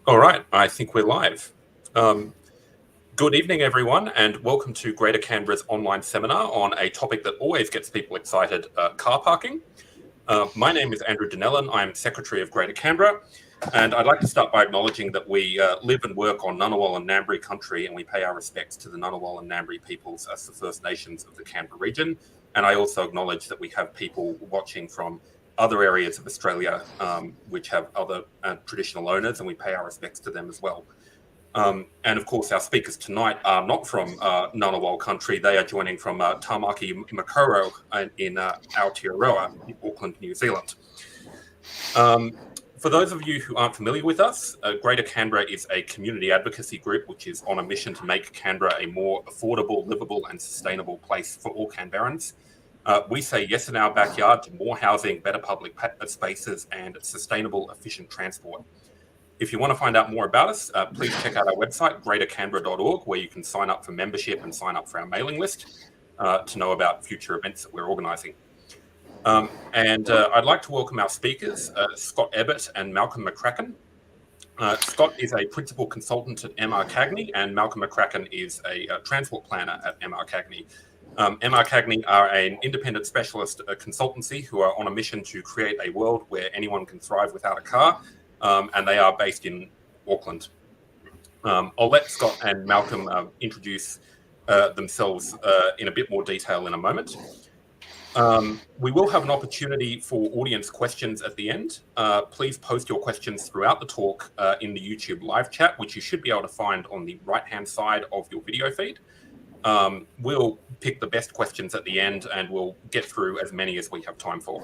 All right, I think we're live. Good evening, everyone, and welcome to Greater Canberra's online seminar on a topic that always gets people excited, car parking. My name is Andrew Dinellan. I'm Secretary of Greater Canberra, and I'd like to start by acknowledging that we live and work on Ngunnawal and Ngambri country, and we pay our respects to the Ngunnawal and Ngambri peoples as the First Nations of the Canberra region. And I also acknowledge that we have people watching from other areas of Australia which have other traditional owners, and we pay our respects to them as well. And of course, our speakers tonight are not from Ngunnawal country. They are joining from Tamaki Makaurau in Aotearoa, in Auckland, New Zealand. For those of you who aren't familiar with us, Greater Canberra is a community advocacy group which is on a mission to make Canberra a more affordable, livable and sustainable place for all Canberrans. We say yes in our backyard to more housing, better public spaces and sustainable, efficient transport. If you want to find out more about us, please check out our website, greatercanberra.org, where you can sign up for membership and sign up for our mailing list to know about future events that we're organising. I'd like to welcome our speakers, Scott Ebbett and Malcolm McCracken. Scott is a principal consultant at MR Cagney, and Malcolm McCracken is a transport planner at MR Cagney. MR Cagney are an independent specialist consultancy who are on a mission to create a world where anyone can thrive without a car, and they are based in Auckland. I'll let Scott and Malcolm introduce themselves in a bit more detail in a moment. We will have an opportunity for audience questions at the end. Please post your questions throughout the talk in the YouTube live chat, which you should be able to find on the right-hand side of your video feed. We'll pick the best questions at the end and we'll get through as many as we have time for.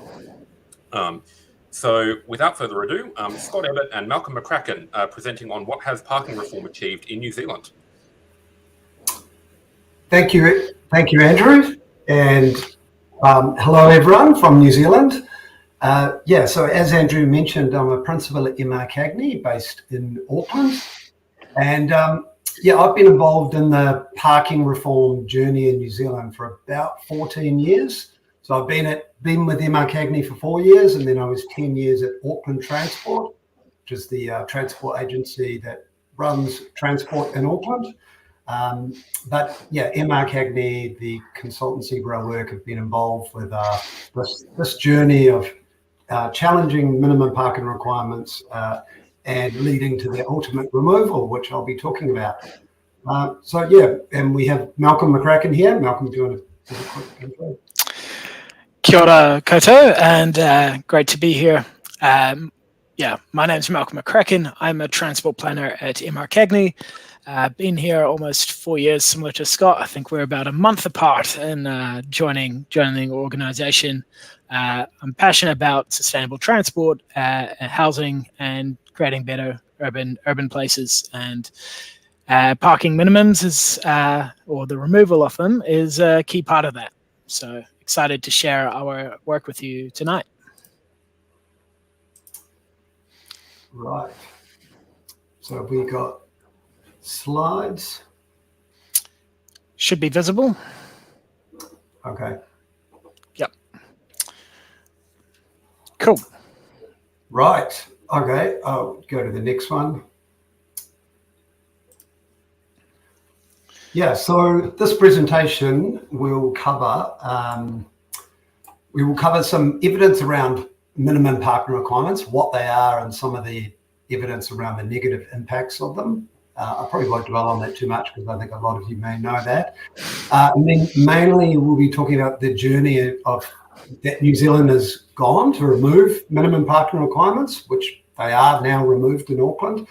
So without further ado, Scott Ebbett and Malcolm McCracken presenting on what has parking reform achieved in New Zealand. Thank you, Andrew, and hello everyone from New Zealand. So as Andrew mentioned, I'm a principal at MR Cagney based in Auckland, and I've been involved in the parking reform journey in New Zealand for about 14 years. So I've been with MR Cagney for 4 years, and then I was 10 years at Auckland Transport, which is the transport agency that runs transport in Auckland. MR Cagney, the consultancy where I work, have been involved with this journey of challenging minimum parking requirements and leading to their ultimate removal, which I'll be talking about. And we have Malcolm McCracken here. Malcolm, do you want to give a quick intro? Kia ora koutou, and great to be here. My name's Malcolm McCracken. I'm a transport planner at MR Cagney. Been here almost 4 years, similar to Scott. I think we're about a month apart in joining the organisation. I'm passionate about sustainable transport, housing, and creating better urban places. And parking minimums or the removal of them is a key part of that. So excited to share our work with you tonight. Right. So have we got slides? Should be visible. Okay. Yep. Cool. Right. Okay. I'll go to the next one. So this presentation will cover some evidence around minimum parking requirements, what they are, and some of the evidence around the negative impacts of them. I probably won't dwell on that too much because I think a lot of you may know that. And then mainly we'll be talking about the journey of that New Zealand has gone to remove minimum parking requirements, which they are now removed in Auckland.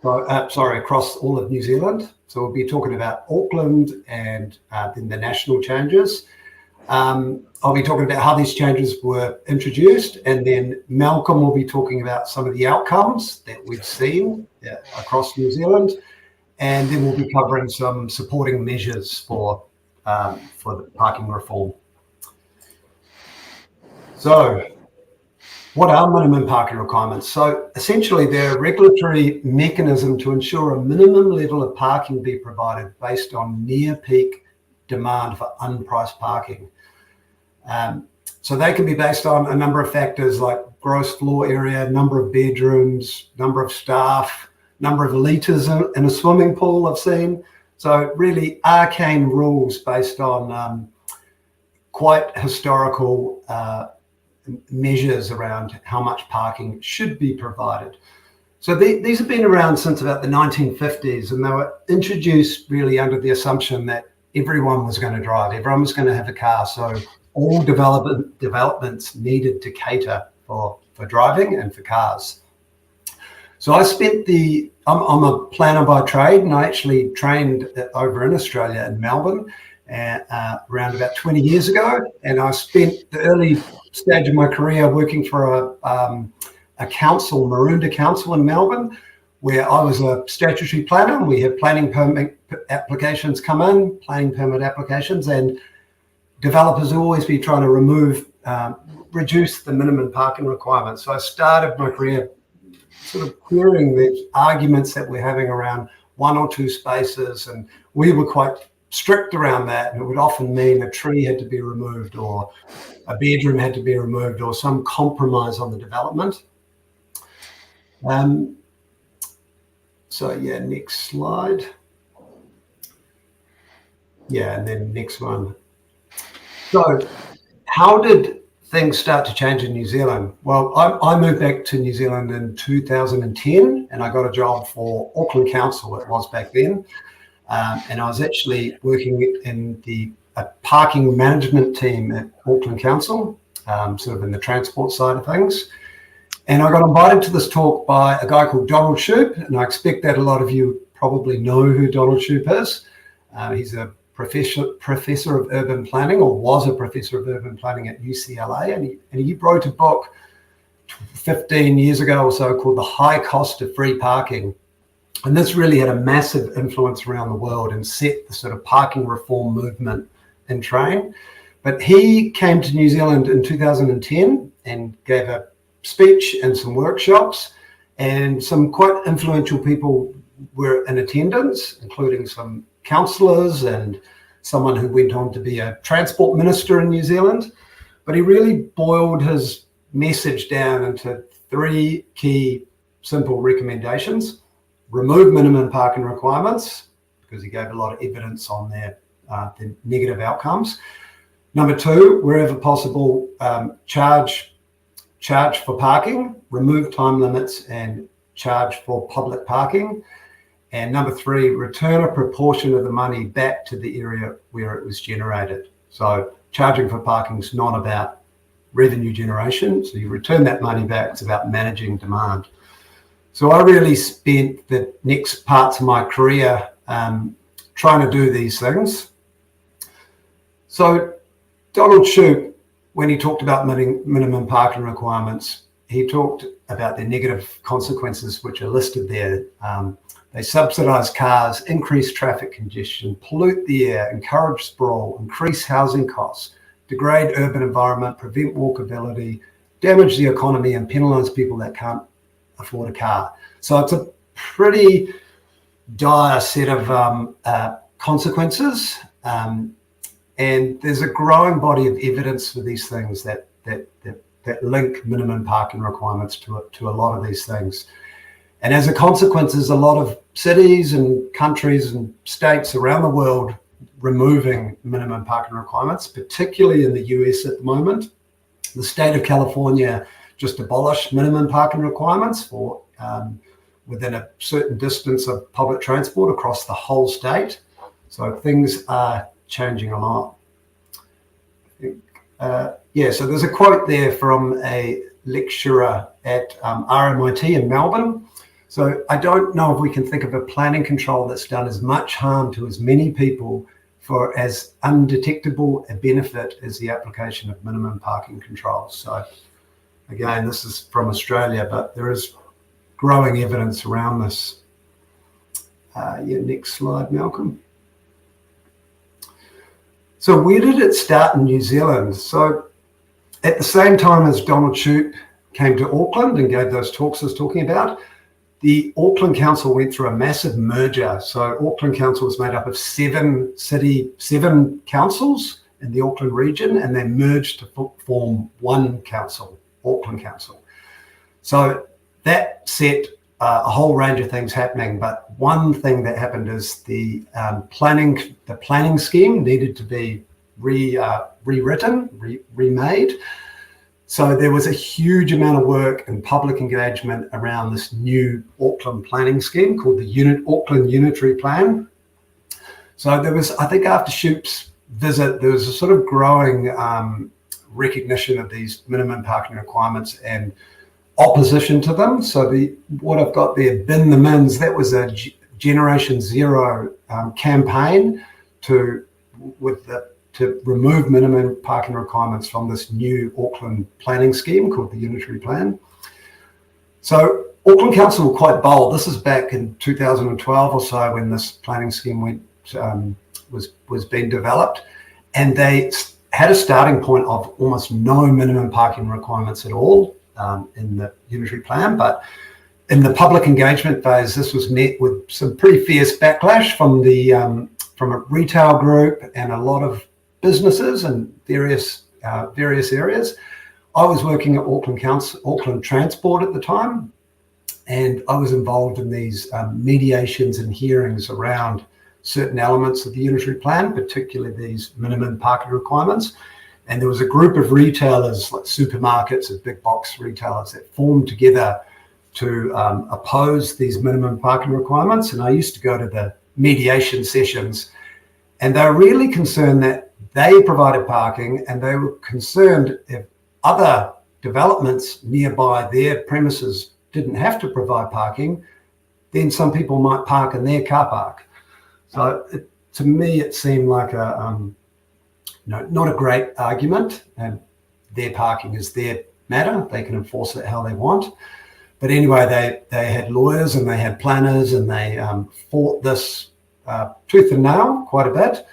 Across all of New Zealand. So we'll be talking about Auckland and then the national changes. I'll be talking about how these changes were introduced, and then Malcolm will be talking about some of the outcomes that we've seen across New Zealand, and then we'll be covering some supporting measures for the parking reform. So, what are minimum parking requirements? So essentially they're a regulatory mechanism to ensure a minimum level of parking be provided based on near peak demand for unpriced parking. So they can be based on a number of factors like gross floor area, number of bedrooms, number of staff, number of litres in a swimming pool I've seen. So really arcane rules based on quite historical measures around how much parking should be provided. So these have been around since about the 1950s, and they were introduced really under the assumption that everyone was going to drive, everyone was going to have a car. So all developments needed to cater for driving and for cars. So I spent I'm a planner by trade, and I actually trained over in Australia in Melbourne around about 20 years ago. And I spent the early stage of my career working for a council, Maroondah Council in Melbourne, where I was a statutory planner, and we had planning permit applications come in, planning permit applications, and developers will always be trying to reduce the minimum parking requirements. So I started my career sort of hearing the arguments that we're having around 1 or 2 spaces, and we were quite strict around that, and it would often mean a tree had to be removed or a bedroom had to be removed or some compromise on the development. So yeah, next slide. Yeah, and then next one. So how did things start to change in New Zealand? Well, I moved back to New Zealand in 2010, and I got a job for Auckland Council, it was back then. And I was actually working in the parking management team at Auckland Council, sort of in the transport side of things. And I got invited to this talk by a guy called Donald Shoup, and I expect that a lot of you probably know who Donald Shoup is. He's a professor of urban planning, or was a professor of urban planning at UCLA, and he wrote a book 15 years ago or so called The High Cost of Free Parking. And this really had a massive influence around the world and set the sort of parking reform movement in train. But he came to New Zealand in 2010 and gave a speech and some workshops, and some quite influential people were in attendance, including some councillors and someone who went on to be a transport minister in New Zealand. But he really boiled his message down into 3 key simple recommendations. Remove minimum parking requirements, because he gave a lot of evidence on the negative outcomes. Number 2, wherever possible, charge for parking, remove time limits and charge for public parking. And number 3, return a proportion of the money back to the area where it was generated. So charging for parking is not about revenue generation. So you return that money back, it's about managing demand. So I really spent the next parts of my career trying to do these things. So Donald Shoup, when he talked about minimum parking requirements, he talked about the negative consequences which are listed there. They subsidise cars, increase traffic congestion, pollute the air, encourage sprawl, increase housing costs, degrade urban environment, prevent walkability, damage the economy, and penalise people that can't afford a car. So it's a pretty dire set of consequences. And there's a growing body of evidence for these things that link minimum parking requirements to a lot of these things. And as a consequence, there's a lot of cities and countries and states around the world removing minimum parking requirements, particularly in the US at the moment. The state of California just abolished minimum parking requirements for within a certain distance of public transport across the whole state. So things are changing a lot. So there's a quote there from a lecturer at RMIT in Melbourne. So I don't know if we can think of a planning control that's done as much harm to as many people for as undetectable a benefit as the application of minimum parking controls. So again, this is from Australia, but there is growing evidence around this. Next slide, Malcolm. So where did it start in New Zealand? So at the same time as Donald Shoup came to Auckland and gave those talks I was talking about, the Auckland Council went through a massive merger. So Auckland Council was made up of 7 councils in the Auckland region, and they merged to form one council, Auckland Council. So that set a whole range of things happening, but one thing that happened is the planning scheme needed to be rewritten, remade. So there was a huge amount of work and public engagement around this new Auckland planning scheme called the Auckland Unitary Plan. So there was, I think after Shoup's visit, there was a sort of growing recognition of these minimum parking requirements and opposition to them. So what I've got there, bin the mins, that was a Generation Zero campaign to remove minimum parking requirements from this new Auckland planning scheme called the Unitary Plan. So Auckland Council were quite bold. This is back in 2012 or so when this planning scheme was being developed, and they had a starting point of almost no minimum parking requirements at all in the Unitary Plan. But in the public engagement phase, this was met with some pretty fierce backlash from a retail group and a lot of businesses in various areas. I was working at Auckland Transport at the time, and I was involved in these mediations and hearings around certain elements of the Unitary Plan, particularly these minimum parking requirements. And there was a group of retailers, like supermarkets and big box retailers, that formed together to oppose these minimum parking requirements. And I used to go to the mediation sessions, and they were really concerned that they provided parking, and they were concerned if other developments nearby their premises didn't have to provide parking, then some people might park in their car park. So to me, it seemed like not a great argument, and their parking is their matter. They can enforce it how they want. But anyway, they had lawyers and they had planners, and they fought this tooth and nail quite a bit.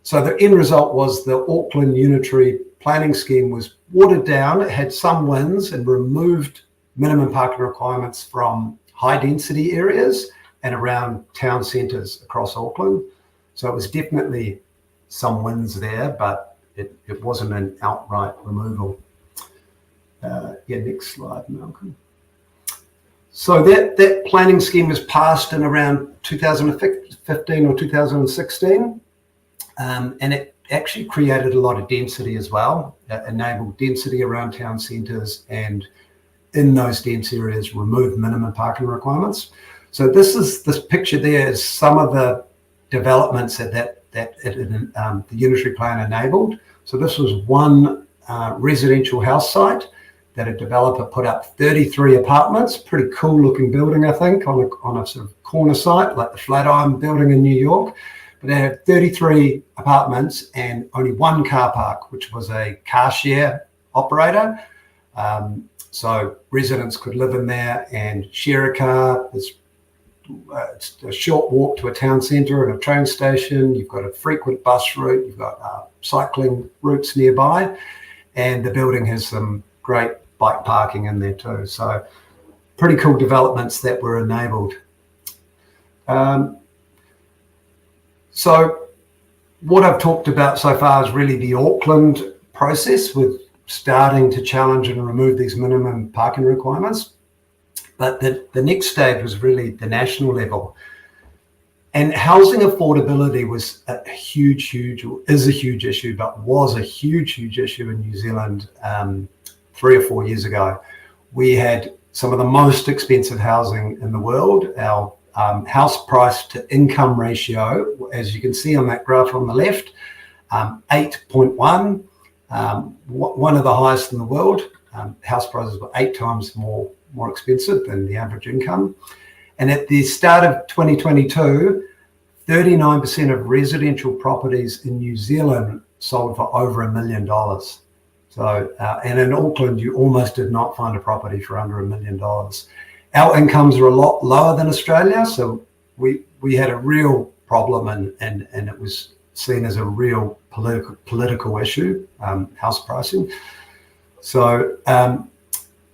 So the end result was the Auckland Unitary Planning Scheme was watered down. It had some wins and removed minimum parking requirements from high density areas and around town centres across Auckland. So it was definitely some wins there, but it wasn't an outright removal. Next slide, Malcolm. So that planning scheme was passed in around 2015 or 2016. And it actually created a lot of density as well, enabled density around town centres, and in those dense areas removed minimum parking requirements. So this picture there is some of the developments that the Unitary Plan enabled. So this was one residential house site that a developer put up 33 apartments, pretty cool looking building, I think, on a sort of corner site like the Flatiron building in New York. But they had 33 apartments and only one car park, which was a car share operator. So residents could live in there and share a car. It's a short walk to a town centre and a train station. You've got a frequent bus route. You've got cycling routes nearby. And the building has some great bike parking in there too. So pretty cool developments that were enabled. So what I've talked about so far is really the Auckland process with starting to challenge and remove these minimum parking requirements. But the next stage was really the national level. And housing affordability was is a huge issue, but was a huge issue in New Zealand 3 or 4 years ago. We had some of the most expensive housing in the world. Our house price to income ratio, as you can see on that graph on the left, 8.1, one of the highest in the world. House prices were 8 times more expensive than the average income. And at the start of 2022, 39% of residential properties in New Zealand sold for over $1 million. So, and in Auckland, you almost did not find a property for under $1 million. Our incomes are a lot lower than Australia, so we had a real problem, and it was seen as a real political issue, house pricing. So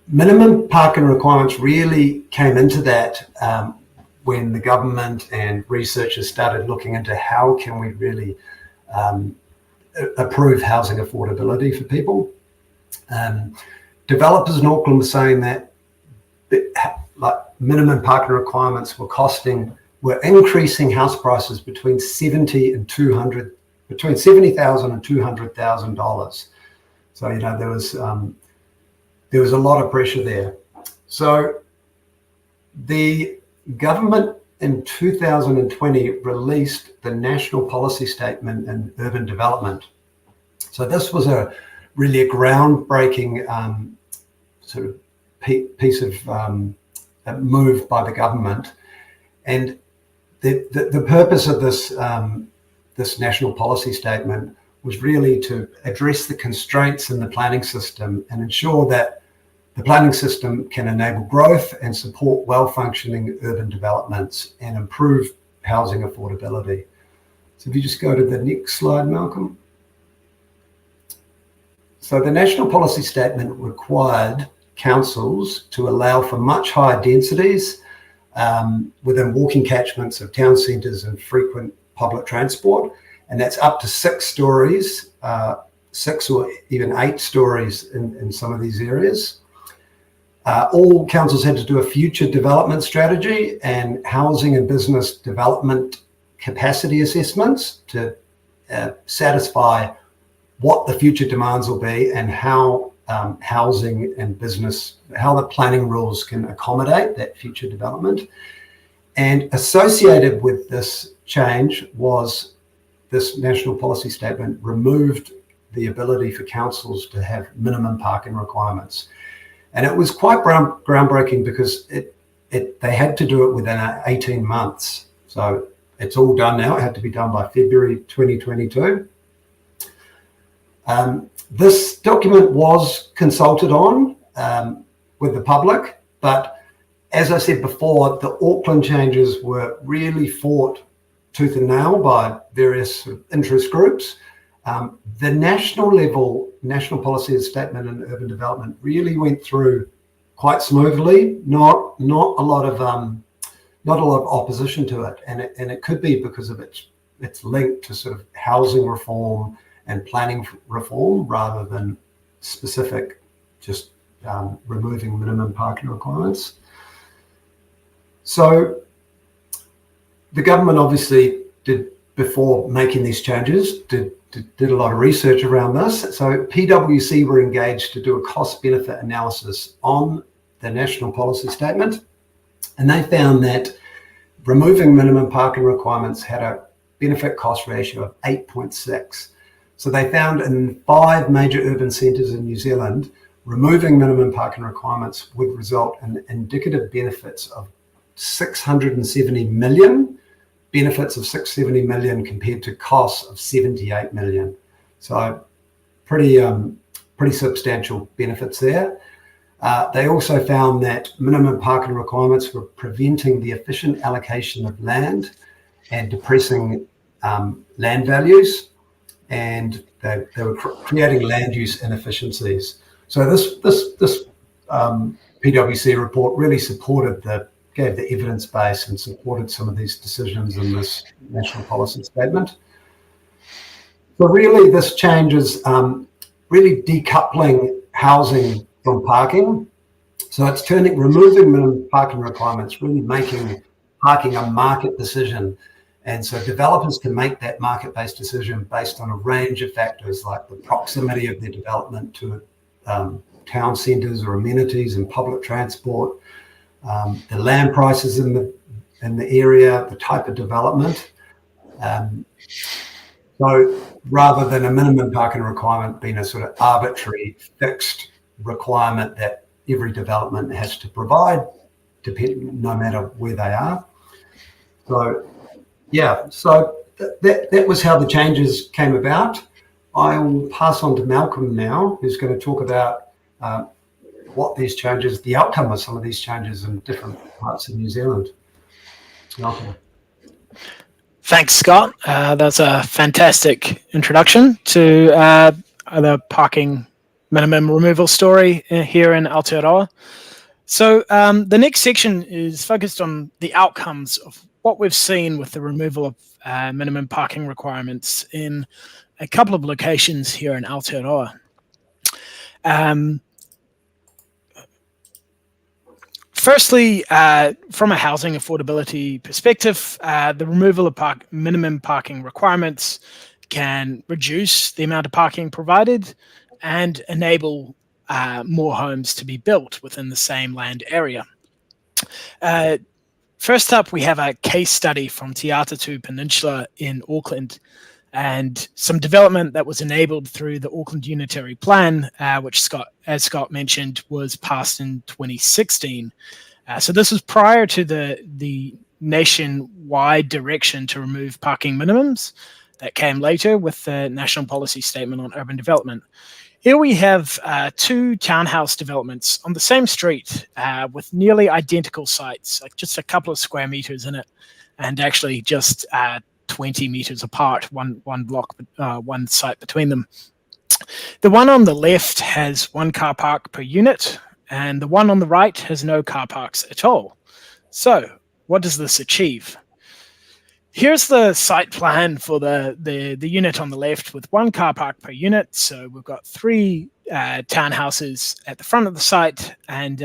minimum parking requirements really came into that when the government and researchers started looking into how can we really improve housing affordability for people. Developers in Auckland were saying that like minimum parking requirements were increasing house prices between $70,000 and $200,000. So there was a lot of pressure there. So the government in 2020 released the National Policy Statement in Urban Development. So this was really a groundbreaking sort of piece of move by the government, and the purpose of this this National Policy Statement was really to address the constraints in the planning system and ensure that the planning system can enable growth and support well-functioning urban developments and improve housing affordability. So if you just go to the next slide, Malcolm. So the National Policy Statement required councils to allow for much higher densities within walking catchments of town centres and frequent public transport, and that's up to 6 stories, 6 or even 8 stories in some of these areas. All councils had to do a future development strategy and housing and business development capacity assessments to satisfy what the future demands will be and how housing and business, how the planning rules can accommodate that future development. And associated with this change was this National Policy Statement removed the ability for councils to have minimum parking requirements. And it was quite groundbreaking because they had to do it within 18 months. So it's all done now. It had to be done by February 2022. This document was consulted on with the public, but as I said before, the Auckland changes were really fought tooth and nail by various interest groups. The national level, National Policy Statement and Urban Development really went through quite smoothly. Not a lot of opposition to it, and it could be because of its link to sort of housing reform and planning reform rather than specific just removing minimum parking requirements. So the government obviously did, before making these changes, did a lot of research around this. So PwC were engaged to do a cost-benefit analysis on the National Policy Statement, and they found that removing minimum parking requirements had a benefit-cost ratio of 8.6. So they found in 5 major urban centres in New Zealand, removing minimum parking requirements would result in indicative benefits of 670 million, benefits of 670 million compared to costs of 78 million. So pretty substantial benefits there. They also found that minimum parking requirements were preventing the efficient allocation of land and depressing land values, and they were creating land use inefficiencies. So this PwC report really gave the evidence base and supported some of these decisions in this National Policy Statement. So really this change is really decoupling housing from parking. So it's removing minimum parking requirements, really making parking a market decision. And so developers can make that market-based decision based on a range of factors like the proximity of their development to town centres or amenities and public transport, the land prices in the area, the type of development. So rather than a minimum parking requirement being a sort of arbitrary fixed requirement that every development has to provide, no matter where they are. So yeah, so that was how the changes came about. I will pass on to Malcolm now, who's going to talk about what these changes, the outcome of some of these changes in different parts of New Zealand. Malcolm. Thanks, Scott. That's a fantastic introduction to the parking minimum removal story here in Aotearoa. So the next section is focused on the outcomes of what we've seen with the removal of minimum parking requirements in a couple of locations here in Firstly, from a housing affordability perspective, the removal of minimum parking requirements can reduce the amount of parking provided and enable more homes to be built within the same land area. First up, we have a case study from Te Atatu Peninsula in Auckland, and some development that was enabled through the Auckland Unitary Plan, which, as Scott mentioned, was passed in 2016. So this was prior to the nationwide direction to remove parking minimums that came later with the National Policy Statement on Urban Development. Here we have two townhouse developments on the same street with nearly identical sites, like just a couple of square meters in it, and actually just 20 meters apart, one block, one site between them. The one on the left has one car park per unit, and the one on the right has no car parks at all. So what does this achieve? Here's the site plan for the unit on the left with one car park per unit. So we've got 3 townhouses at the front of the site and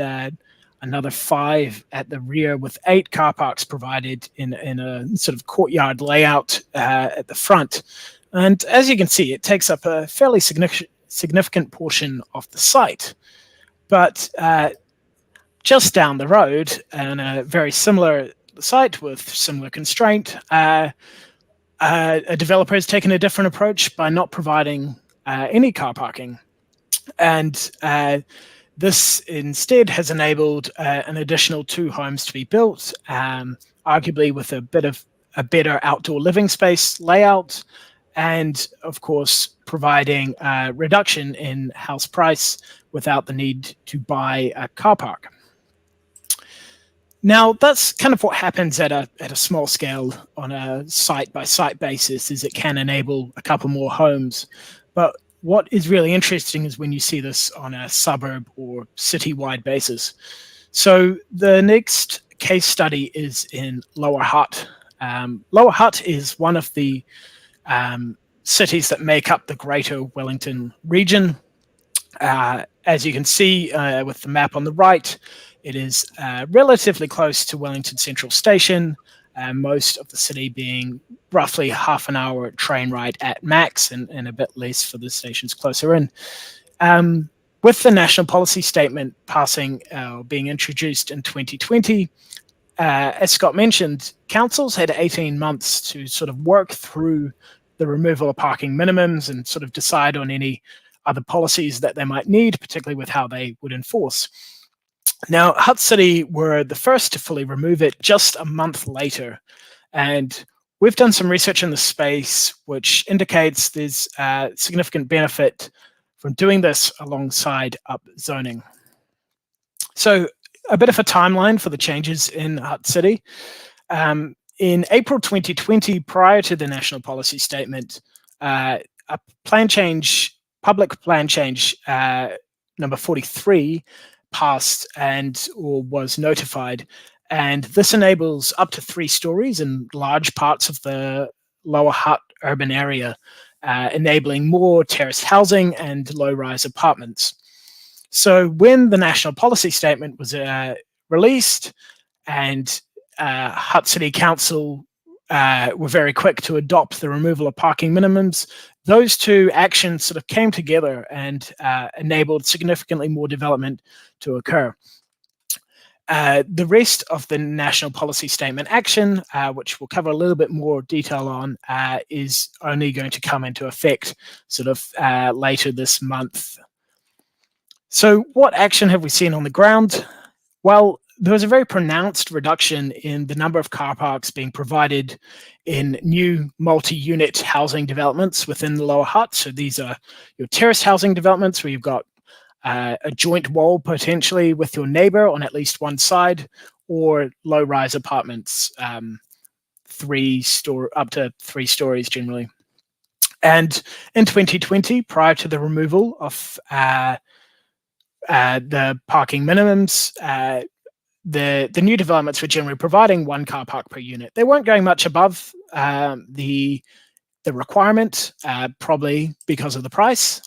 another 5 at the rear with 8 car parks provided in a sort of courtyard layout at the front. And as you can see, it takes up a fairly significant portion of the site. But just down the road, and a very similar site with similar constraint, a developer has taken a different approach by not providing any car parking. And this instead has enabled an additional 2 homes to be built, arguably with a better outdoor living space layout, and of course providing a reduction in house price without the need to buy a car park. Now, that's kind of what happens at a small scale on a site-by-site basis, is it can enable a couple more homes. But what is really interesting is when you see this on a suburb or city-wide basis. So the next case study is in Lower Hutt. Lower Hutt is one of the cities that make up the Greater Wellington region. As you can see with the map on the right, it is relatively close to Wellington Central Station, most of the city being roughly half an hour train ride at max, and a bit less for the stations closer in. With the National Policy Statement passing, being introduced in 2020, as Scott mentioned, councils had 18 months to sort of work through the removal of parking minimums and sort of decide on any other policies that they might need, particularly with how they would enforce. Now, Hutt City were the first to fully remove it just a month later. And we've done some research in the space which indicates there's significant benefit from doing this alongside upzoning. So a bit of a timeline for the changes in Hutt City. In April 2020, prior to the National Policy Statement, a public plan change number 43 passed or was notified, and this enables up to 3 stories in large parts of the Lower Hutt urban area, enabling more terraced housing and low-rise apartments. So when the National Policy Statement was released, and Hutt City Council were very quick to adopt the removal of parking minimums, those 2 actions sort of came together and enabled significantly more development to occur. The rest of the National Policy Statement action, which we'll cover a little bit more detail on, is only going to come into effect sort of later this month. So what action have we seen on the ground? Well, there was a very pronounced reduction in the number of car parks being provided in new multi-unit housing developments within the Lower Hutt. So these are your terraced housing developments where you've got a joint wall potentially with your neighbor on at least one side, or low-rise apartments, up to 3 stories generally. And in 2020, prior to the removal of the parking minimums, the new developments were generally providing 1 car park per unit. They weren't going much above the requirement, probably because of the price,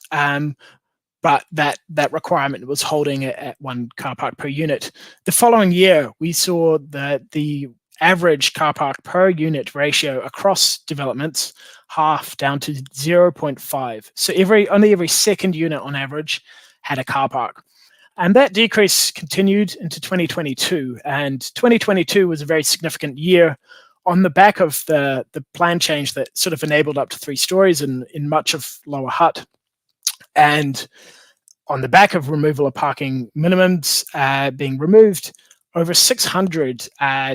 but that requirement was holding it at 1 car park per unit. The following year, we saw the average car park per unit ratio across developments half down to 0.5. So only every second unit on average had a car park. And that decrease continued into 2022. And 2022 was a very significant year on the back of the plan change that sort of enabled up to 3 stories in much of Lower Hutt. And on the back of removal of parking minimums being removed, over 600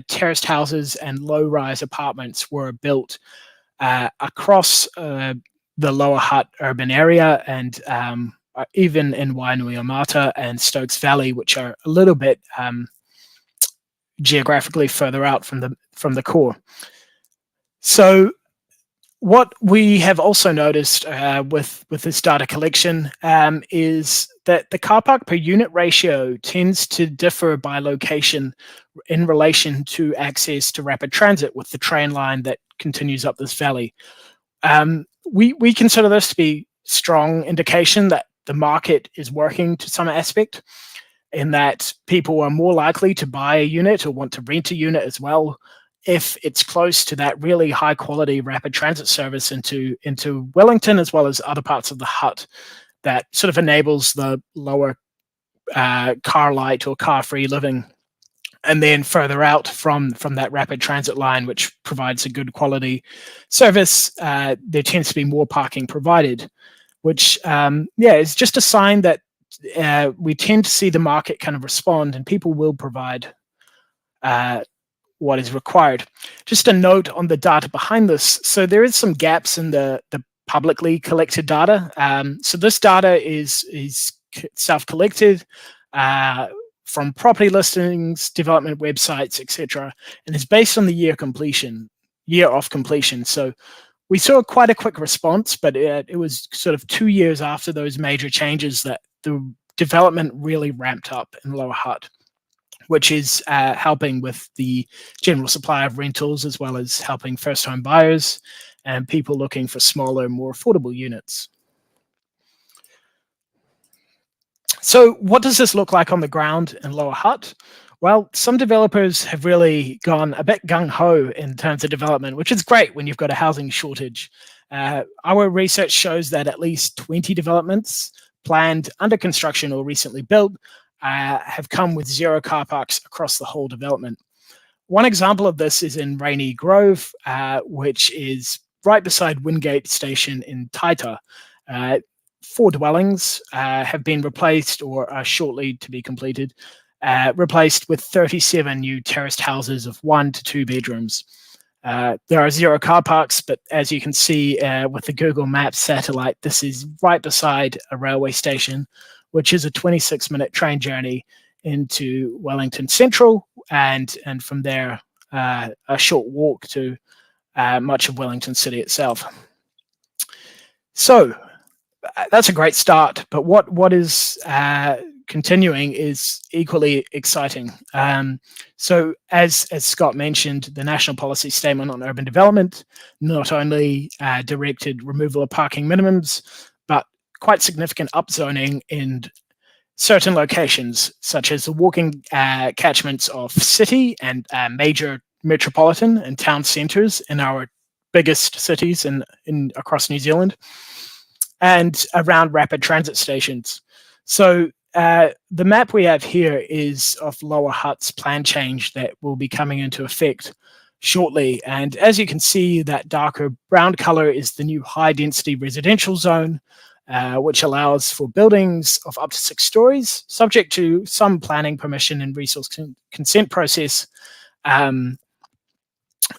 terraced houses and low-rise apartments were built across the Lower Hutt urban area, and even in Wainuiomata and Stokes Valley, which are a little bit geographically further out from the core. So what we have also noticed with this data collection is that the car park per unit ratio tends to differ by location in relation to access to rapid transit with the train line that continues up this valley. We consider this to be strong indication that the market is working to some aspect, in that people are more likely to buy a unit or want to rent a unit as well if it's close to that really high quality rapid transit service into Wellington as well as other parts of the Hutt that sort of enables the lower car light or car free living. And then further out from that rapid transit line, which provides a good quality service, there tends to be more parking provided, which is just a sign that we tend to see the market kind of respond and people will provide what is required. Just a note on the data behind this. So there is some gaps in the publicly collected data. So this data is self-collected from property listings, development websites, etc., and is based on the year of completion. So we saw quite a quick response, but it was sort of 2 years after those major changes that the development really ramped up in Lower Hutt, which is helping with the general supply of rentals, as well as helping first home buyers and people looking for smaller, more affordable units. So what does this look like on the ground in Lower Hutt? Well, some developers have really gone a bit gung-ho in terms of development, which is great when you've got a housing shortage. Our research shows that at least 20 developments planned, under construction or recently built have come with 0 car parks across the whole development. One example of this is in Rainy Grove, which is right beside Wingate Station in Taita. 4 dwellings have been replaced or are shortly to be completed, replaced with 37 new terraced houses of 1 to 2 bedrooms. There are 0 car parks, but as you can see with the Google Maps satellite, this is right beside a railway station, which is a 26-minute train journey into Wellington Central, and from there a short walk to much of Wellington City itself. So that's a great start, but what is continuing is equally exciting. So as Scott mentioned, the National Policy Statement on Urban Development not only directed removal of parking minimums, but quite significant upzoning in certain locations, such as the walking catchments of city and major metropolitan and town centres in our biggest cities in across New Zealand, and around rapid transit stations. So the map we have here is of Lower Hutt's plan change that will be coming into effect shortly. And as you can see, that darker brown color is the new high density residential zone, which allows for buildings of up to 6 stories, subject to some planning permission and resource consent process,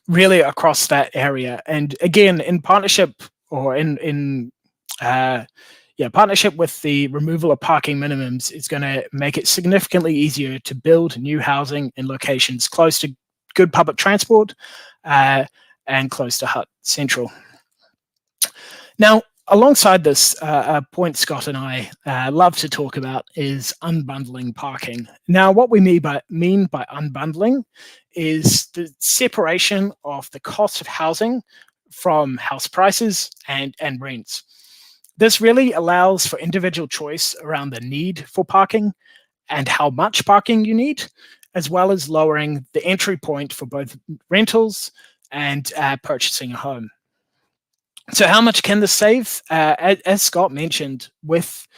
really across that area. And again, in partnership or in partnership with the removal of parking minimums is going to make it significantly easier to build new housing in locations close to good public transport and close to Hutt Central. Now, alongside this, a point Scott and I love to talk about is unbundling parking. Now, what we mean by unbundling is the separation of the cost of housing from house prices and rents. This really allows for individual choice around the need for parking and how much parking you need, as well as lowering the entry point for both rentals and purchasing a home. So how much can this save? As Scott mentioned, with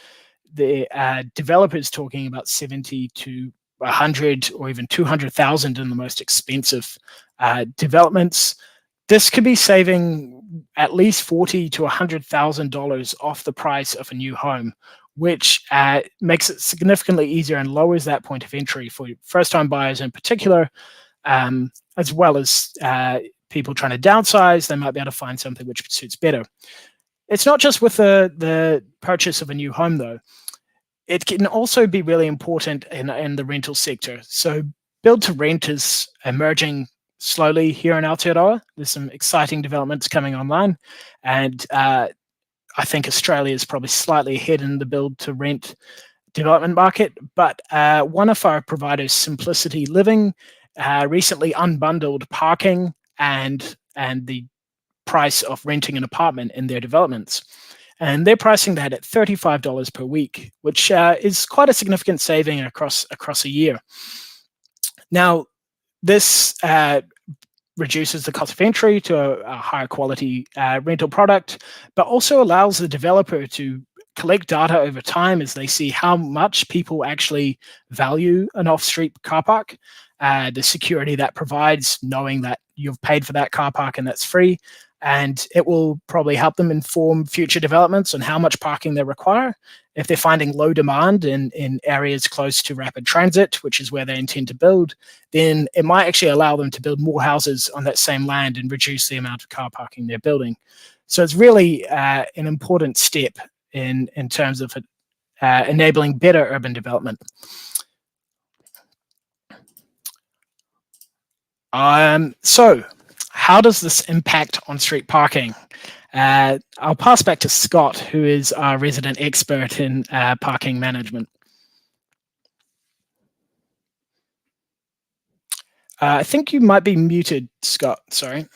the developers talking about 70 to 100 or even 200,000 in the most expensive developments, this could be saving at least $40,000 to $100,000 off the price of a new home, which makes it significantly easier and lowers that point of entry for first-time buyers in particular, as well as people trying to downsize. They might be able to find something which suits better. It's not just with the purchase of a new home, though. It can also be really important in the rental sector. So build to rent is emerging slowly here in Aotearoa. There's some exciting developments coming online, and I think Australia is probably slightly ahead in the build to rent development market. But one of our providers, Simplicity Living, recently unbundled parking and the price of renting an apartment in their developments. And they're pricing that at $35 per week, which is quite a significant saving across a year. Now, this reduces the cost of entry to a higher quality rental product, but also allows the developer to collect data over time as they see how much people actually value an off-street car park, the security that provides, knowing that you've paid for that car park and that's free. And it will probably help them inform future developments on how much parking they require. If they're finding low demand in areas close to rapid transit, which is where they intend to build, then it might actually allow them to build more houses on that same land and reduce the amount of car parking they're building. So it's really an important step in terms of enabling better urban development. So how does this impact on street parking? I'll pass back to Scott, who is our resident expert in parking management. I think you might be muted, Scott. Sorry.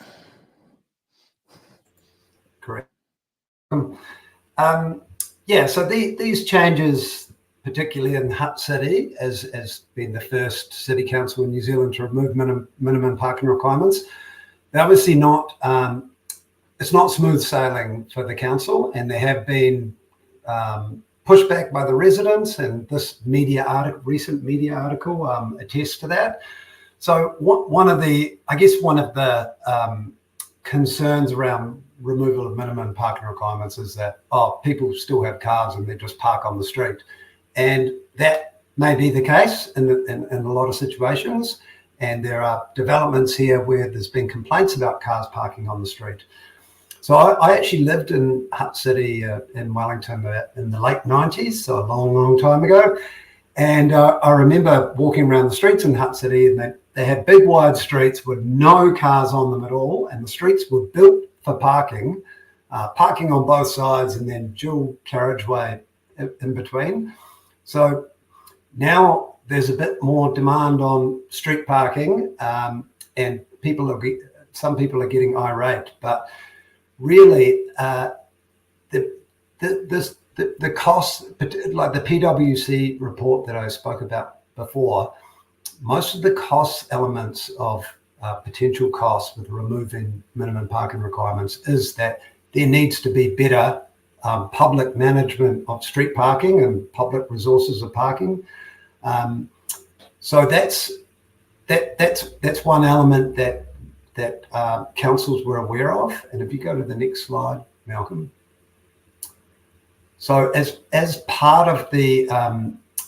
Correct. Yeah, so these changes, particularly in Hutt City, as being the first city council in New Zealand to remove minimum parking requirements, they're obviously not, it's not smooth sailing for the council, and there have been pushback by the residents, and this recent media article attests to that. So one of the concerns around removal of minimum parking requirements is that, people still have cars and they just park on the street. And that may be the case in a lot of situations. And there are developments here where there's been complaints about cars parking on the street. So I actually lived in Hutt City in Wellington in the late 90s, so a long, long time ago. And I remember walking around the streets in Hutt City, and they had big wide streets with no cars on them at all. And the streets were built for parking on both sides, and then dual carriageway in between. So now there's a bit more demand on street parking, and some people are getting irate. But really, the costs, like the PwC report that I spoke about before, most of the cost elements of potential costs with removing minimum parking requirements is that there needs to be better public management of street parking and public resources of parking. So that's one element that councils were aware of. And if you go to the next slide, Malcolm. So as part of the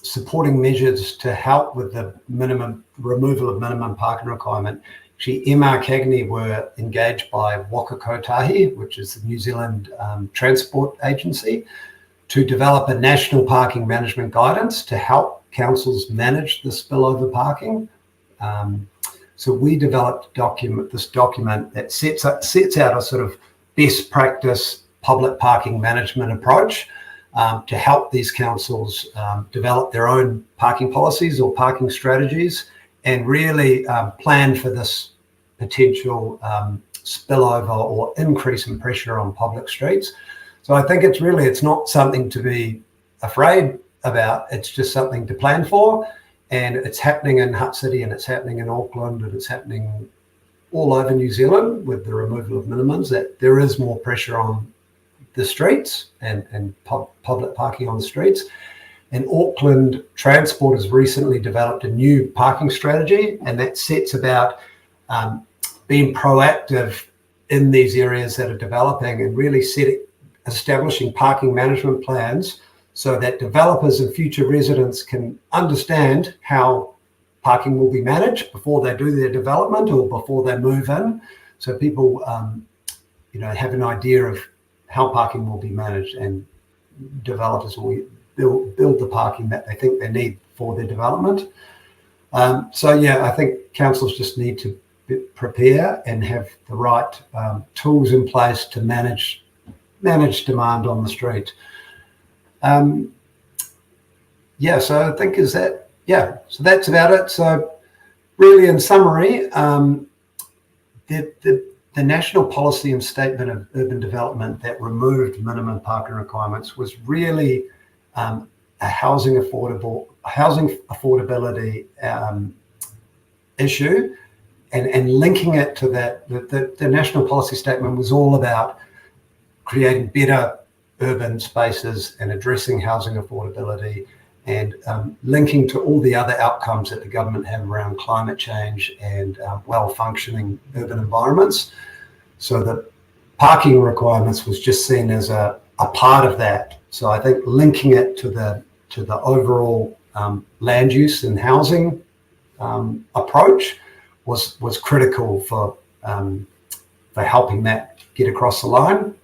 supporting measures to help with the removal of minimum parking requirement, actually MR Cagney were engaged by Waka Kotahi, which is the New Zealand Transport Agency, to develop a national parking management guidance to help councils manage the spillover parking. So we developed this document that sets out a sort of best practice public parking management approach to help these councils develop their own parking policies or parking strategies, and really plan for this potential spillover or increase in pressure on public streets. So I think it's not something to be afraid about. It's just something to plan for. And it's happening in Hutt City, and it's happening in Auckland, and it's happening all over New Zealand with the removal of minimums, that there is more pressure on the streets and public parking on the streets. And Auckland Transport has recently developed a new parking strategy, and that sets about being proactive in these areas that are developing and really establishing parking management plans so that developers and future residents can understand how parking will be managed before they do their development or before they move in. So people, have an idea of how parking will be managed, and developers will build the parking that they think they need for their development. I think councils just need to prepare and have the right tools in place to manage demand on the street. So I think so that's about it. So really, in summary, the national policy and statement of urban development that removed minimum parking requirements was really a housing affordability issue, and linking it to that. The national policy statement was all about creating better urban spaces and addressing housing affordability, and linking to all the other outcomes that the government have around climate change and well-functioning urban environments. So the parking requirements was just seen as a part of that. So I think linking it to the overall land use and housing approach was critical for helping that get across the line.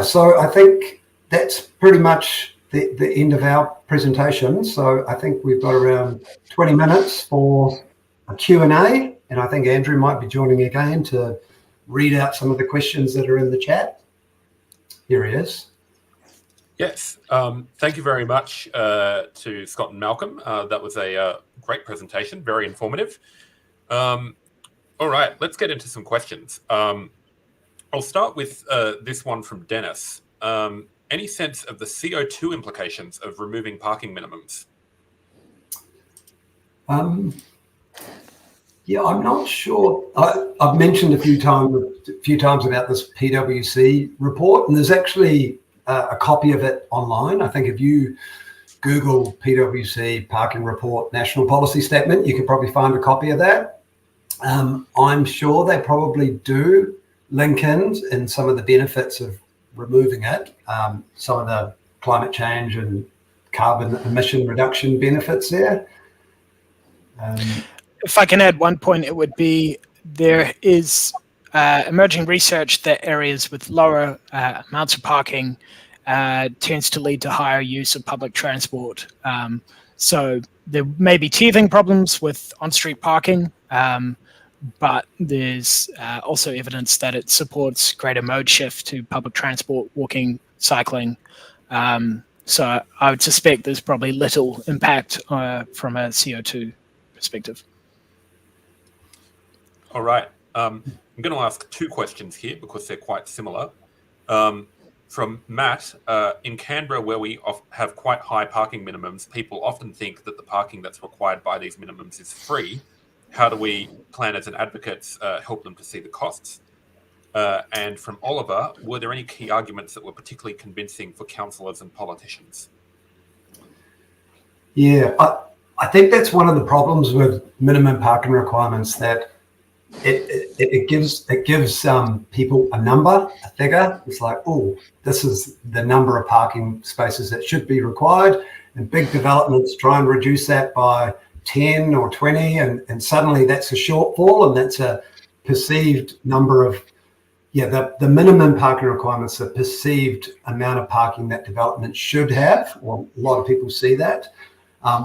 So I think that's pretty much the end of our presentation. So I think we've got around 20 minutes for a Q&A, and I think Andrew might be joining again to read out some of the questions that are in the chat. Here he is. Yes, thank you very much to Scott and Malcolm. That was a great presentation, very informative. All right, let's get into some questions. I'll start with this one from Dennis. Any sense of the CO2 implications of removing parking minimums? I'm not sure. I've mentioned a few times about this PwC report, and there's actually a copy of it online. I think if you Google PwC parking report national policy statement, you could probably find a copy of that. I'm sure they probably do link in some of the benefits of removing it, some of the climate change and carbon emission reduction benefits there. If I can add one point, it would be there is emerging research that areas with lower amounts of parking tends to lead to higher use of public transport. So there may be teething problems with on-street parking, but there's also evidence that it supports greater mode shift to public transport, walking, cycling. So I would suspect there's probably little impact from a CO2 perspective. All right. I'm going to ask two questions here because they're quite similar. From Matt, in Canberra, where we have quite high parking minimums, people often think that the parking that's required by these minimums is free. How do we, planners and advocates, help them to see the costs? And from Oliver, were there any key arguments that were particularly convincing for councillors and politicians? Yeah, I think that's one of the problems with minimum parking requirements, that it gives people a number, a figure. It's like, oh, this is the number of parking spaces that should be required, and big developments try and reduce that by 10 or 20, and suddenly that's a shortfall, and that's a perceived number of, the minimum parking requirements, a perceived amount of parking that development should have. Well, a lot of people see that,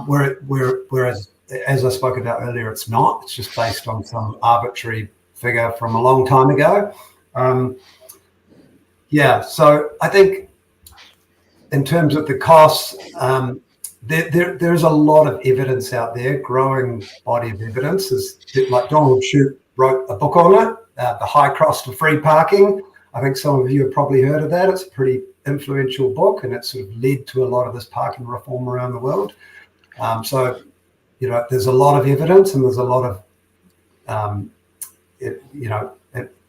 whereas, as I spoke about earlier, it's not. It's just based on some arbitrary figure from a long time ago. So I think in terms of the costs, there's a lot of evidence out there, growing body of evidence. Like Donald Shoup wrote a book on it, The High Cost of Free Parking. I think some of you have probably heard of that. It's a pretty influential book, and it sort of led to a lot of this parking reform around the world. So, there's a lot of evidence, and there's a lot of,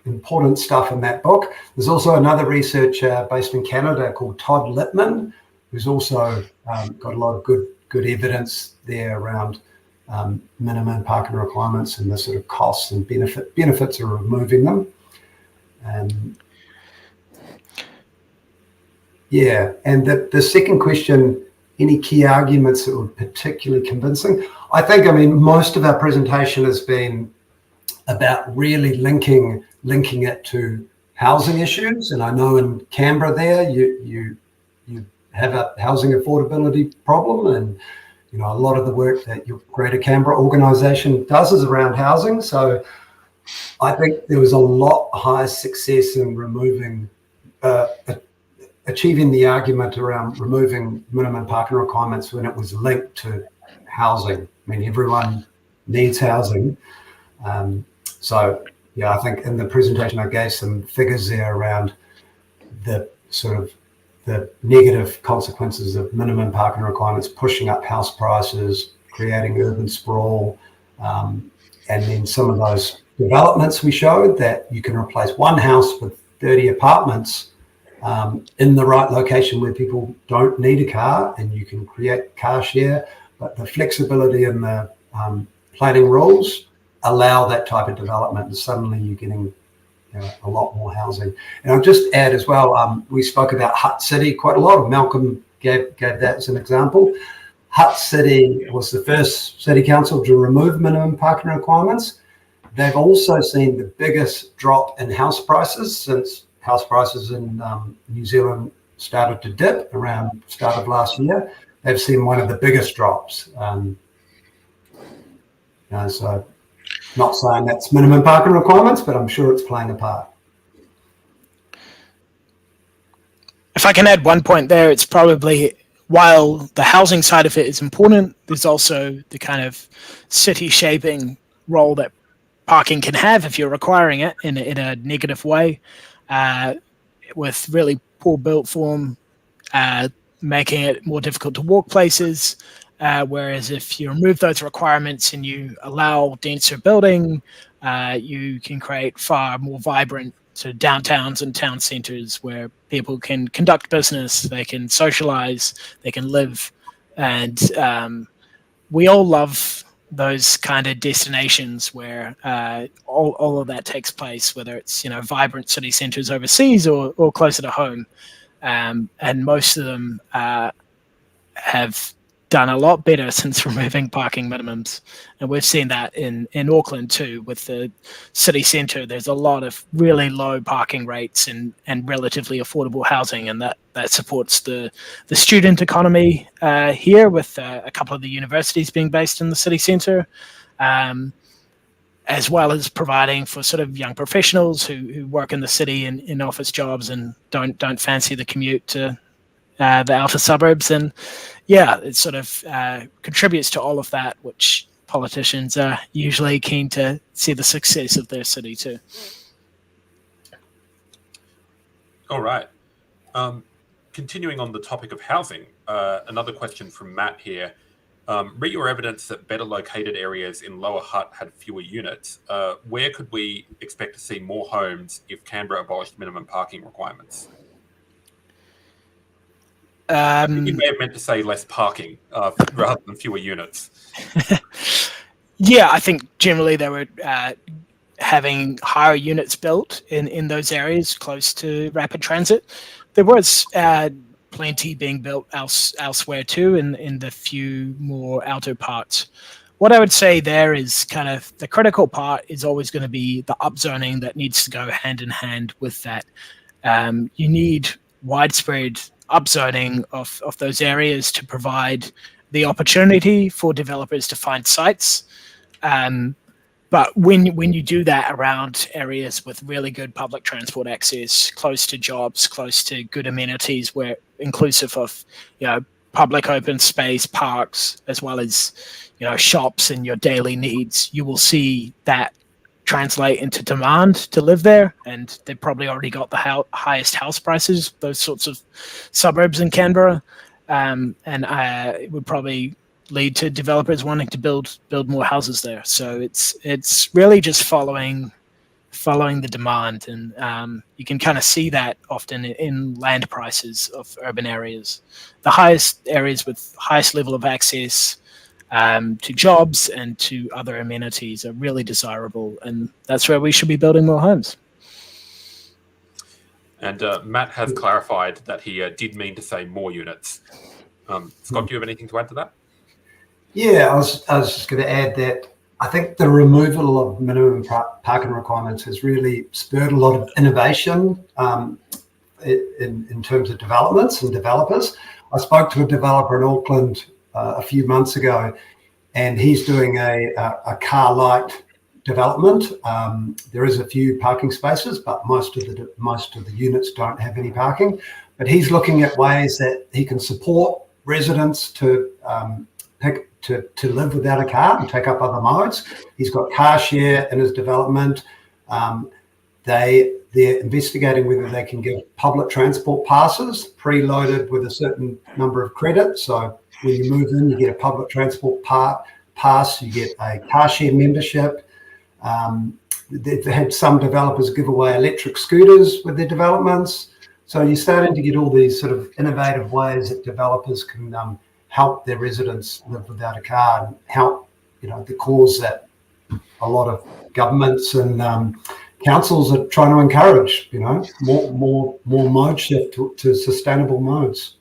important stuff in that book. There's also another researcher based in Canada called Todd Littman, who's also got a lot of good evidence there around minimum parking requirements and the sort of costs and benefits of removing them. And the second question, any key arguments that were particularly convincing? I think, most of our presentation has been about really linking it to housing issues. And I know in Canberra there, you have a housing affordability problem, and a lot of the work that your Greater Canberra organisation does is around housing. So I think there was a lot higher success in achieving the argument around removing minimum parking requirements when it was linked to housing. Everyone needs housing. I think in the presentation I gave some figures there around the sort of the negative consequences of minimum parking requirements pushing up house prices, creating urban sprawl, and then some of those developments we showed that you can replace one house with 30 apartments in the right location where people don't need a car, and you can create car share, but the flexibility in the planning rules allow that type of development, and suddenly you're getting a lot more housing. And I'll just add as well, we spoke about Hutt City quite a lot. Malcolm gave that as an example. Hutt City was the first city council to remove minimum parking requirements. They've also seen the biggest drop in house prices since house prices in New Zealand started to dip around the start of last year. They've seen one of the biggest drops. So not saying that's minimum parking requirements, but I'm sure it's playing a part. If I can add one point there, it's probably, while the housing side of it is important, there's also the kind of city shaping role that parking can have if you're requiring it in a negative way, with really poor built form, making it more difficult to walk places. Whereas if you remove those requirements and you allow denser building, you can create far more vibrant sort of downtowns and town centers where people can conduct business, they can socialize, they can live. And we all love those kind of destinations where all of that takes place, whether it's vibrant city centers overseas or closer to home. And most of them have done a lot better since removing parking minimums, and we've seen that in Auckland too. With the city centre, there's a lot of really low parking rates and relatively affordable housing, and that supports the student economy here, with a couple of the universities being based in the city centre, as well as providing for sort of young professionals who work in the city in office jobs and don't fancy the commute to the outer suburbs. And it sort of contributes to all of that, which politicians are usually keen to see the success of their city too. All right. Continuing on the topic of housing, another question from Matt here. Read your evidence that better located areas in Lower Hutt had fewer units. Where could we expect to see more homes if Canberra abolished minimum parking requirements? You may have meant to say less parking rather than fewer units. Yeah, I think generally they were having higher units built in those areas close to rapid transit. There was plenty being built elsewhere too in the few more outer parts. What I would say there is kind of the critical part is always going to be the upzoning that needs to go hand in hand with that. You need widespread upzoning of those areas to provide the opportunity for developers to find sites. But when you do that around areas with really good public transport access, close to jobs, close to good amenities, where inclusive of public open space, parks, as well as shops and your daily needs, you will see that translate into demand to live there, and they've probably already got the highest house prices, those sorts of suburbs in Canberra, and it would probably lead to developers wanting to build more houses there. So it's really just following the demand, and you can kind of see that often in land prices of urban areas. The highest areas with highest level of access to jobs and to other amenities are really desirable, and that's where we should be building more homes. And Matt has clarified that he did mean to say more units. Scott, do you have anything to add to that? Yeah, I was just going to add that I think the removal of minimum parking requirements has really spurred a lot of innovation in terms of developments and developers. I spoke to a developer in Auckland a few months ago, and he's doing a car light development. There is a few parking spaces, but most of the units don't have any parking. But he's looking at ways that he can support residents to live without a car and take up other modes. He's got car share in his development. They're investigating whether they can give public transport passes preloaded with a certain number of credits. So when you move in, you get a public transport pass, you get a car share membership. They've had some developers give away electric scooters with their developments. So you're starting to get all these sort of innovative ways that developers can help their residents live without a car and help, the cause that a lot of governments and councils are trying to encourage, more mode shift to sustainable modes.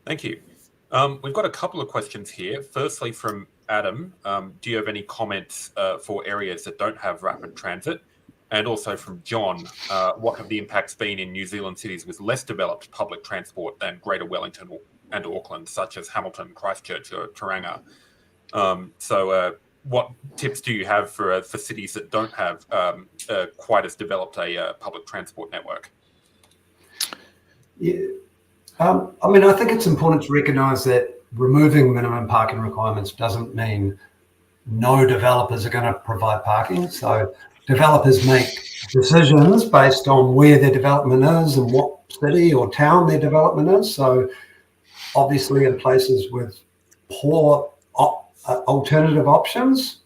Thank you. We've got a couple of questions here. Firstly, from Adam, do you have any comments for areas that don't have rapid transit? And also from John, what have the impacts been in New Zealand cities with less developed public transport than Greater Wellington and Auckland, such as Hamilton, Christchurch, or Tauranga? So what tips do you have for cities that don't have quite as developed a public transport network? Yeah. I think it's important to recognise that removing minimum parking requirements doesn't mean no developers are going to provide parking. So developers make decisions based on where their development is and what city or town their development is. So obviously in places with poor alternative options,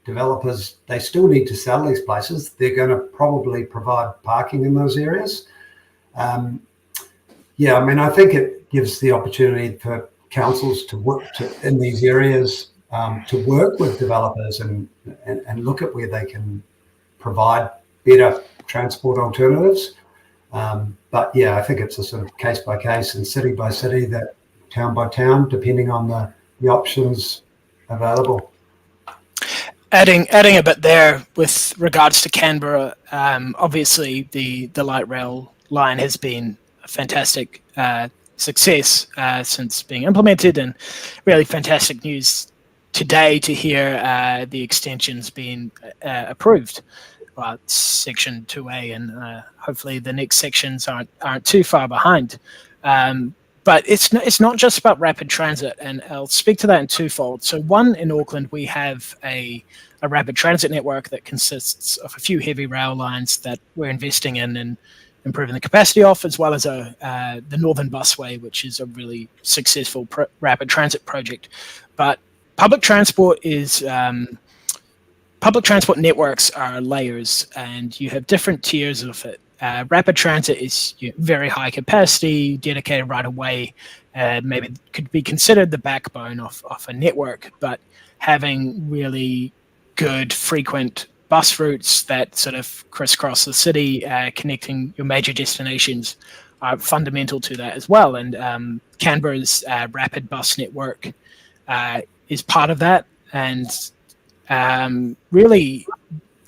developers, they still need to sell these places. They're going to probably provide parking in those areas. I think it gives the opportunity for councils to work in these areas to work with developers and look at where they can provide better transport alternatives. I think it's a sort of case by case and city by city, that town by town, depending on the options available. Adding a bit there with regards to Canberra, obviously the light rail line has been a fantastic success since being implemented, and really fantastic news today to hear the extensions being approved. Section 2A, and hopefully the next sections aren't too far behind. But it's not just about rapid transit, and I'll speak to that in twofold. So one, in Auckland, we have a rapid transit network that consists of a few heavy rail lines that we're investing in and improving the capacity of, as well as the Northern Busway, which is a really successful rapid transit project. But public transport networks are layers, and you have different tiers of it. Rapid transit is very high capacity, dedicated right away, maybe could be considered the backbone of a network, but having really good, frequent bus routes that sort of crisscross the city, connecting your major destinations, are fundamental to that as well. And Canberra's rapid bus network is part of that. And really,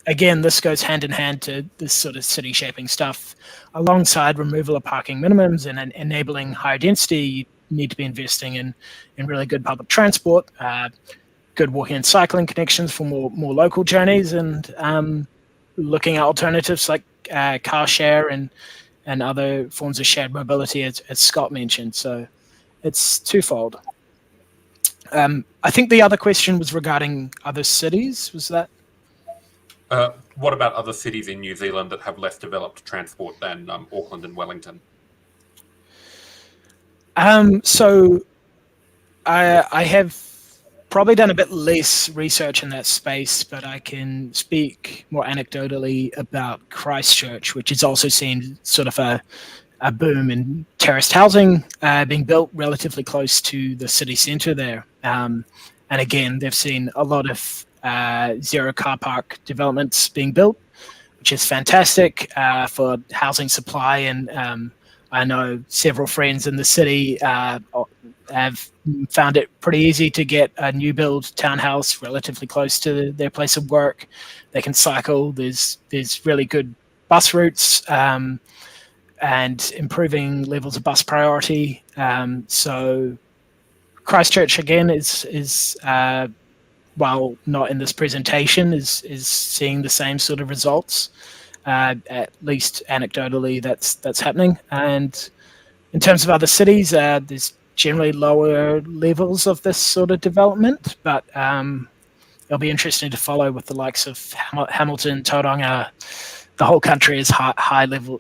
again, this goes hand in hand to this sort of city shaping stuff. Alongside removal of parking minimums and enabling higher density, you need to be investing in really good public transport, good walking and cycling connections for more local journeys, and looking at alternatives like car share and other forms of shared mobility, as Scott mentioned. So it's twofold. I think the other question was regarding other cities. Was that? What about other cities in New Zealand that have less developed transport than Auckland and Wellington? So I have probably done a bit less research in that space, but I can speak more anecdotally about Christchurch, which has also seen sort of a boom in terraced housing being built relatively close to the city centre there. And again, they've seen a lot of zero car park developments being built, which is fantastic for housing supply. And I know several friends in the city have found it pretty easy to get a new build townhouse relatively close to their place of work. They can cycle. There's really good bus routes and improving levels of bus priority. So Christchurch again is while not in this presentation, is seeing the same sort of results. At least anecdotally, that's happening. And in terms of other cities, there's generally lower levels of this sort of development, but it'll be interesting to follow with the likes of Hamilton, Tauranga. The whole country is high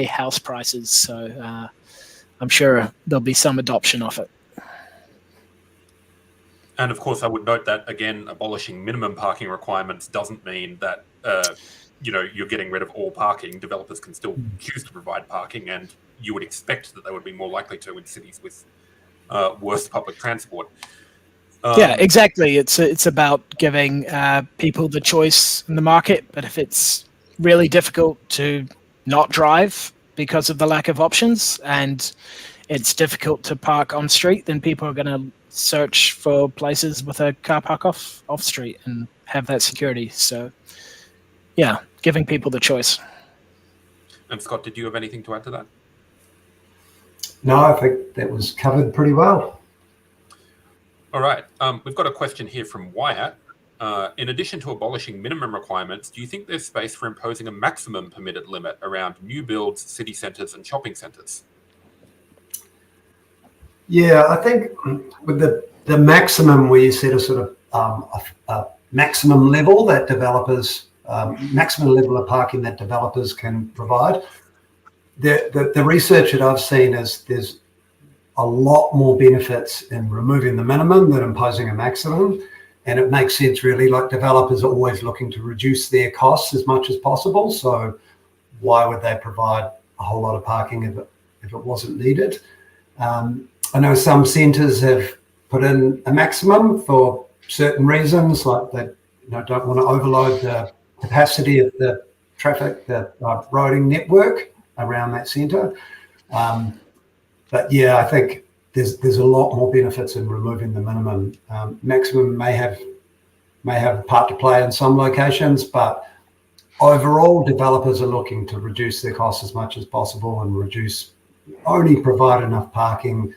house prices, so I'm sure there'll be some adoption of it. And of course, I would note that, again, abolishing minimum parking requirements doesn't mean that you're getting rid of all parking. Developers can still choose to provide parking, and you would expect that they would be more likely to in cities with worse public transport. Yeah, exactly. It's about giving people the choice in the market, but if it's really difficult to not drive because of the lack of options, and it's difficult to park on street, then people are going to search for places with a car park off street and have that security. So yeah, giving people the choice. And Scott, did you have anything to add to that? No, I think that was covered pretty well. All right. We've got a question here from Wyatt. In addition to abolishing minimum requirements, do you think there's space for imposing a maximum permitted limit around new builds, city centres and shopping centres? Yeah, I think with the maximum, where you set a sort of a maximum level that developers, maximum level of parking that developers can provide. The research that I've seen is there's a lot more benefits in removing the minimum than imposing a maximum. And it makes sense, really. Like, developers are always looking to reduce their costs as much as possible. So why would they provide a whole lot of parking if it wasn't needed? I know some centres have put in a maximum for certain reasons, like they don't want to overload the capacity of the traffic, the roading network around that centre. But yeah, I think there's a lot more benefits in removing the minimum. Maximum may have a part to play in some locations, but overall, developers are looking to reduce their costs as much as possible and only provide enough parking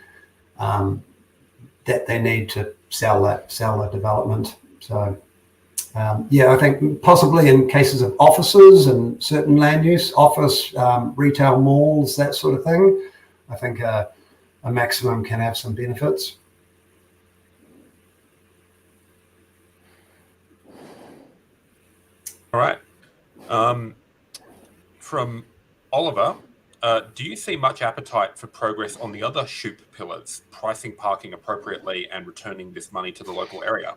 that they need to sell that development. So yeah, I think possibly in cases of offices and certain land use, office, retail malls, that sort of thing, I think a maximum can have some benefits. All right. From Oliver, do you see much appetite for progress on the other SHOOP pillars, pricing parking appropriately and returning this money to the local area?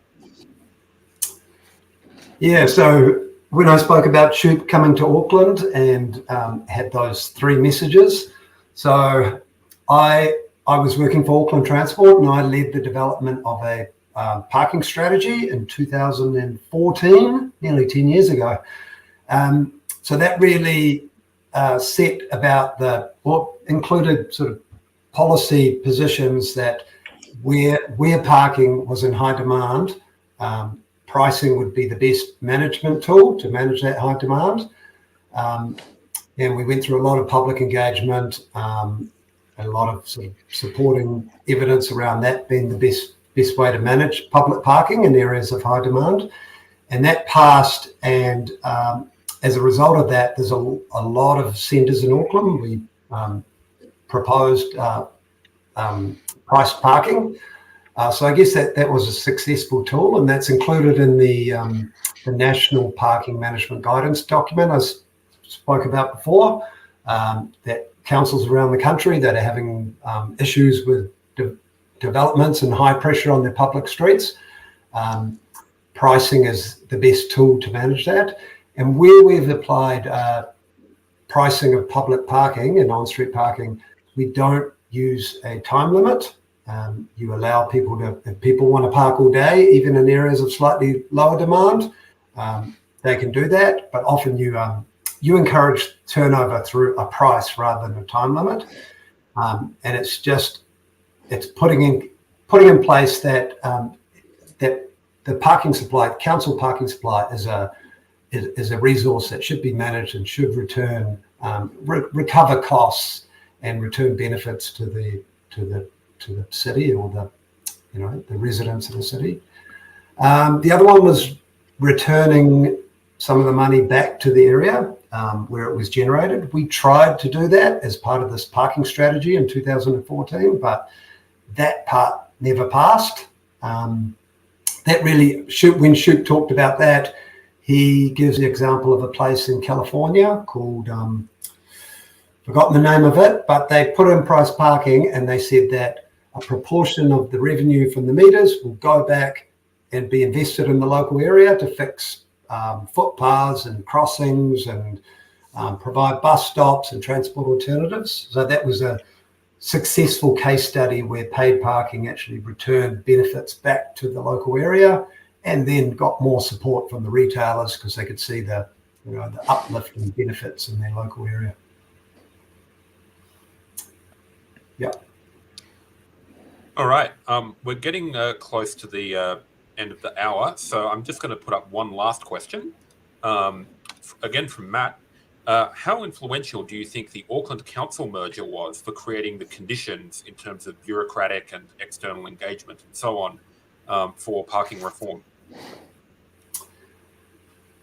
Yeah, so when I spoke about SHOOP coming to Auckland and had those 3 messages, so I was working for Auckland Transport and I led the development of a parking strategy in 2014, nearly 10 years ago. So that really set about included sort of policy positions that where parking was in high demand, pricing would be the best management tool to manage that high demand. And we went through a lot of public engagement, a lot of sort of supporting evidence around that being the best way to manage public parking in areas of high demand. And that passed, and as a result of that, there's a lot of centres in Auckland. We proposed priced parking, So I guess that was a successful tool, and that's included in the National Parking Management Guidance document I spoke about before, that councils around the country that are having issues with developments and high pressure on their public streets. Pricing is the best tool to manage that. And where we've applied pricing of public parking and on-street parking, we don't use a time limit. You allow people to, if people want to park all day, even in areas of slightly lower demand, they can do that. But often you encourage turnover through a price rather than a time limit. And it's putting in place that the parking supply, council parking supply, is a resource that should be managed and should return recover costs and return benefits to the city or the residents of the city. The other one was returning some of the money back to the area where it was generated. We tried to do that as part of this parking strategy in 2014, but that part never passed. That really, when Shoup talked about that, he gives the example of a place in California called, forgotten the name of it, but they put in price parking and they said that a proportion of the revenue from the meters will go back and be invested in the local area to fix footpaths and crossings and provide bus stops and transport alternatives. So that was a successful case study where paid parking actually returned benefits back to the local area and then got more support from the retailers because they could see the uplift and benefits in their local area. Yeah. All right. We're getting close to the end of the hour, so I'm just going to put up one last question. Again from Matt. How influential do you think the Auckland Council merger was for creating the conditions in terms of bureaucratic and external engagement and so on for parking reform?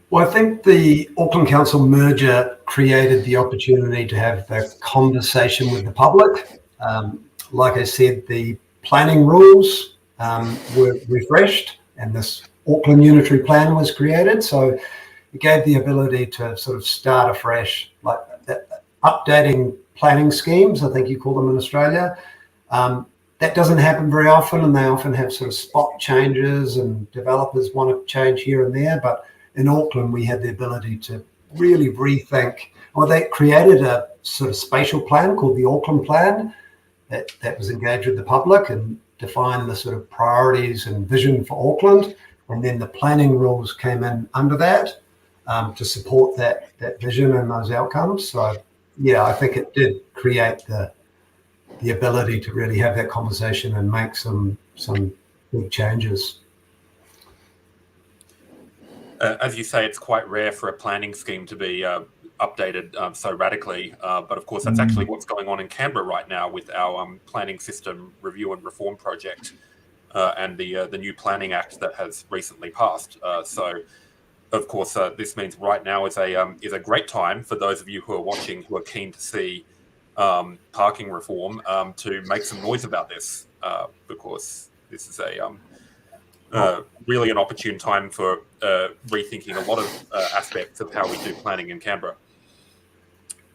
Well, I think the Auckland Council merger created the opportunity to have the conversation with the public. Like I said, the planning rules were refreshed and this Auckland Unitary Plan was created. So it gave the ability to sort of start afresh, like updating planning schemes, I think you call them in Australia. That doesn't happen very often, and they often have sort of spot changes and developers want to change here and there. But in Auckland, we had the ability to really rethink. Well, they created a sort of spatial plan called the Auckland Plan that was engaged with the public and defined the sort of priorities and vision for Auckland. And then the planning rules came in under that to support that vision and those outcomes. So, yeah, I think it did create the ability to really have that conversation and make some big changes. As you say, it's quite rare for a planning scheme to be updated so radically, but of course that's actually what's going on in Canberra right now with our planning system review and reform project and the new Planning Act that has recently passed. So, of course, this means right now is a great time for those of you who are watching who are keen to see parking reform to make some noise about this because this is really an opportune time for rethinking a lot of aspects of how we do planning in Canberra.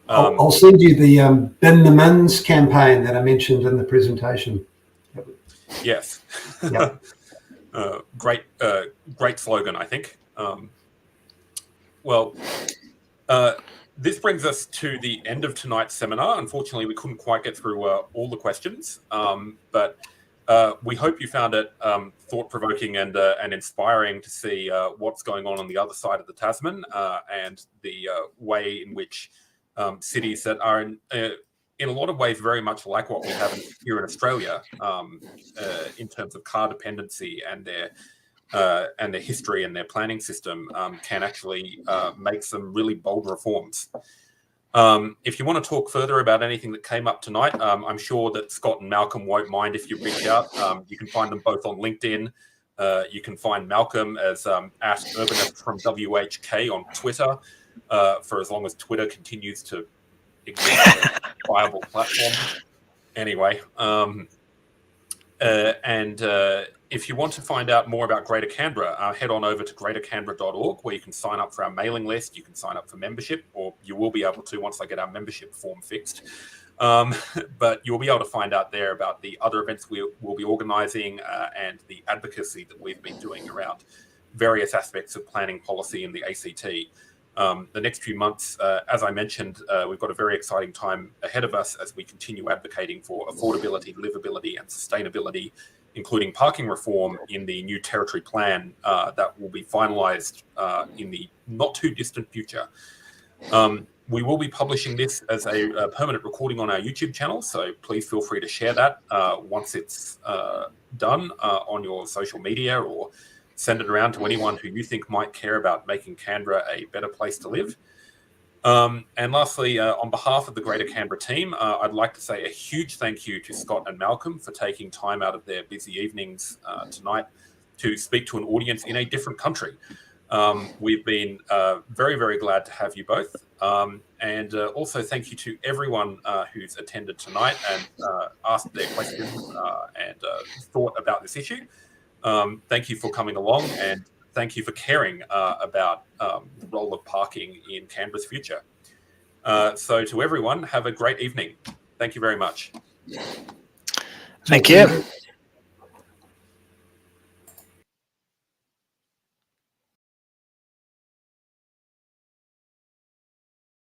I'll send you the Bin the Mins campaign that I mentioned in the presentation. Yes. Yep. Great slogan, I think. This brings us to the end of tonight's seminar. Unfortunately, we couldn't quite get through all the questions, but we hope you found it thought-provoking and inspiring to see what's going on the other side of the Tasman and the way in which cities that are in a lot of ways very much like what we have here in Australia in terms of car dependency and their history and their planning system can actually make some really bold reforms. If you want to talk further about anything that came up tonight, I'm sure that Scott and Malcolm won't mind if you reach out. You can find them both on LinkedIn. You can find Malcolm as at Urbanist from WHK on Twitter for as long as Twitter continues to exist as a viable platform. Anyway, And if you want to find out more about Greater Canberra, head on over to greatercanberra.org, where you can sign up for our mailing list. You can sign up for membership, or you will be able to once I get our membership form fixed. But you'll be able to find out there about the other events we will be organising and the advocacy that we've been doing around various aspects of planning policy in the ACT. The next few months, as I mentioned, we've got a very exciting time ahead of us as we continue advocating for affordability, livability and sustainability, including parking reform in the new territory plan that will be finalised in the not too distant future. We will be publishing this as a permanent recording on our YouTube channel, so please feel free to share that once it's done on your social media, or send it around to anyone who you think might care about making Canberra a better place to live. And lastly, on behalf of the Greater Canberra team, I'd like to say a huge thank you to Scott and Malcolm for taking time out of their busy evenings tonight to speak to an audience in a different country. We've been very, very glad to have you both. And also thank you to everyone who's attended tonight and asked their questions and thought about this issue. Thank you for coming along, and thank you for caring about the role of parking in Canberra's future. So to everyone, have a great evening. Thank you very much. Thank you.